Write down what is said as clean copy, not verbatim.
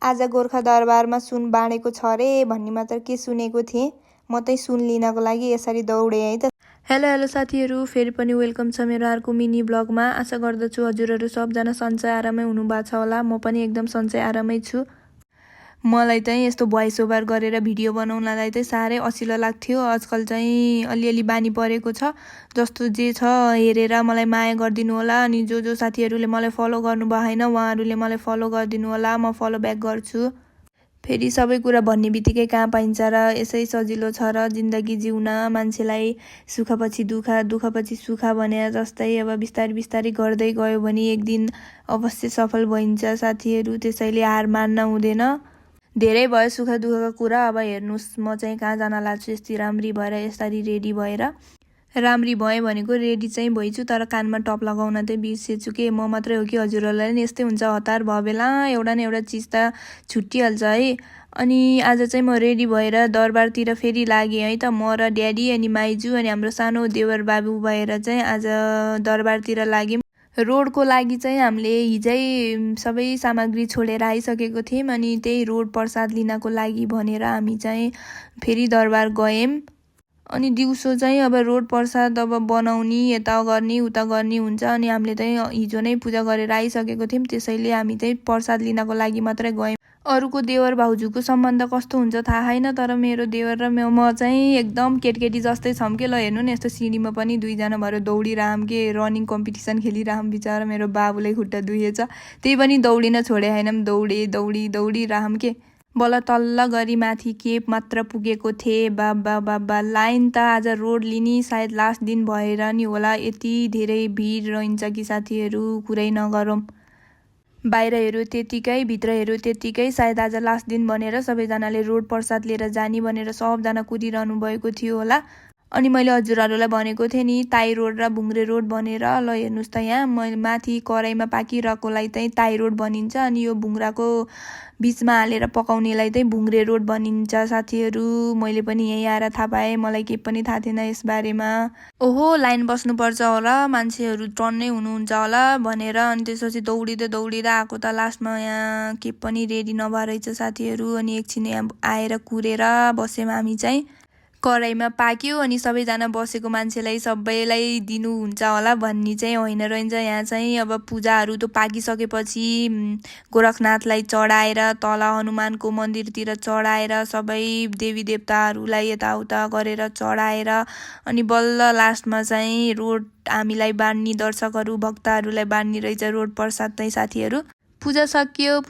आज गोर्खा दरबारमा सुन बाँडेको छ रे भन्ने मात्र के सुनेको थिएँ। म चाहिँ सुन लिनको लागि यसरी दौडेँ है त। हेलो साथीहरू, फेरि पनि वेलकम छ मेरो अर्को मिनी ब्लगमा। आशा गर्दछु हजुरहरू सबजना सन्चै आरामै हुनुभएको छ होला। म पनि एकदम सन्चै आरामै छु। मलाई चाहिँ यस्तो भोइस ओभर गरेर भिडियो बनाउनलाई चाहिँ साह्रै असिलो लाग्थ्यो। आजकल चाहिँ अलिअलि बानी परेको छ। जस्तो जे छ हेरेर मलाई माया गरिदिनु होला। अनि जो साथीहरूले मलाई फलो गर्नु भएन उहाँहरूले मलाई फलो गरिदिनु होला। म फलो ब्याक गर्छु। फेरि सबै कुरा भन्ने बित्तिकै कहाँ पाइन्छ र। यसै सजिलो छ र जिन्दगी जिउन। मान्छेलाई सुखपछि दुःख, दुःखपछि सुख भने जस्तै अब बिस्तारै गर्दै गयो भने एक दिन अवश्य सफल भइन्छ साथीहरू। त्यसैले हार मान्न हुँदैन। धेरै भयो सुख दुःखको कुरा। अब हेर्नुहोस् म चाहिँ कहाँ जान लाग्छु यस्तै राम्री भएर, यसरी रेडी भएर। राम्री भएँ भनेको रेडी चाहिँ भइछु, तर कानमा टप लगाउन चाहिँ बिर्सेछु के। म मात्रै हो कि हजुरहरूलाई नि यस्तै हुन्छ? हतार भयो बेला एउटा न एउटा चिज त छुट्टिहाल्छ है। अनि आज चाहिँ म रेडी भएर दरबारतिर फेरि लागेँ है त। म र ड्याडी अनि माइजू अनि हाम्रो सानो देवर बाबु भएर चाहिँ आज दरबारतिर लाग्यौँ। रोडको लागि चाहिँ हामीले हिजै सबै सामग्री छोडेर आइसकेको थियौँ। अनि त्यही रोड प्रसाद लिनको लागि भनेर हामी चाहिँ फेरि दरबार गयौँ। अनि दिउँसो चाहिँ अब रोड प्रसाद अब बनाउने, यता गर्ने उता गर्ने हुन्छ। अनि हामीले चाहिँ हिजो नै पूजा गरेर आइसकेको थियौँ। त्यसैले हामी चाहिँ प्रसाद लिनको लागि मात्रै गयौँ। अरूको देवर भाउजूको सम्बन्ध कस्तो हुन्छ थाहा छैन, तर मेरो देवर र म चाहिँ एकदम केटकेटी जस्तै छौँ के। ल हेर्नु न, यस्तो सिँढीमा पनि दुईजना भएर दौडिरहौँ के। रनिङ कम्पिटिसन खेलिरहौँ। बिचरा मेरो बाबुलाई खुट्टा दुखेछ, त्यही पनि दौडिन छोडे हैनौँ। दौडिरहौँ के। बल्ल तल्ल गरी माथि केप मात्र पुगेको थिएँ। बाबा लाइन त आज रोड लिने सायद लास्ट दिन भएर नि होला। यति धेरै भिड रहन्छ कि साथीहरू कुरै नगरौँ। बाहिर हेऱ्यो त्यतिकै, भित्र हेऱ्यो त्यतिकै। सायद आज लास्ट दिन भनेर सबैजनाले रोड प्रसाद लिएर जाने भनेर सबजना कुदिरहनु भएको थियो होला। अनि मैले हजुरहरूलाई भनेको थिएँ नि ताई रोड र भुङ्रे रोड भनेर। ल हेर्नुहोस् त, यहाँ मैले माथि कराईमा पाकिरहेकोलाई चाहिँ ताई रोड भनिन्छ। अनि यो भुङ्राको बिचमा हालेर पकाउनेलाई चाहिँ भुङ्रे रोड भनिन्छ साथीहरू। मैले पनि यहीँ आएर थाहा पाएँ, मलाई केही पनि थाहा थिएन यसबारेमा। ओहो लाइन बस्नुपर्छ होला, मान्छेहरू टन्नै हुनुहुन्छ होला भनेर। अनि त्यसपछि दौडिँदै आएको त लास्टमा यहाँ के पनि रेडी नभए रहेछ साथीहरू। अनि एकछिन यहाँ आएर कुरेर बस्यौँ हामी चाहिँ। कराईमा पाक्यो अनि सबैजना बसेको मान्छेलाई सबैलाई दिनुहुन्छ होला भन्ने चाहिँ होइन रहन्छ। यहाँ चाहिँ अब पूजाहरू त पाकिसकेपछि गोरखनाथलाई चढाएर, तल हनुमानको मन्दिरतिर चढाएर, सबै देवी देवताहरूलाई यताउता गरेर चढाएर अनि बल्ल लास्टमा चाहिँ रोड हामीलाई बाँड्ने, दर्शकहरू भक्तहरूलाई बाँड्ने रहेछ रोड प्रसाद चाहिँ साथीहरू। पूजा सकियो।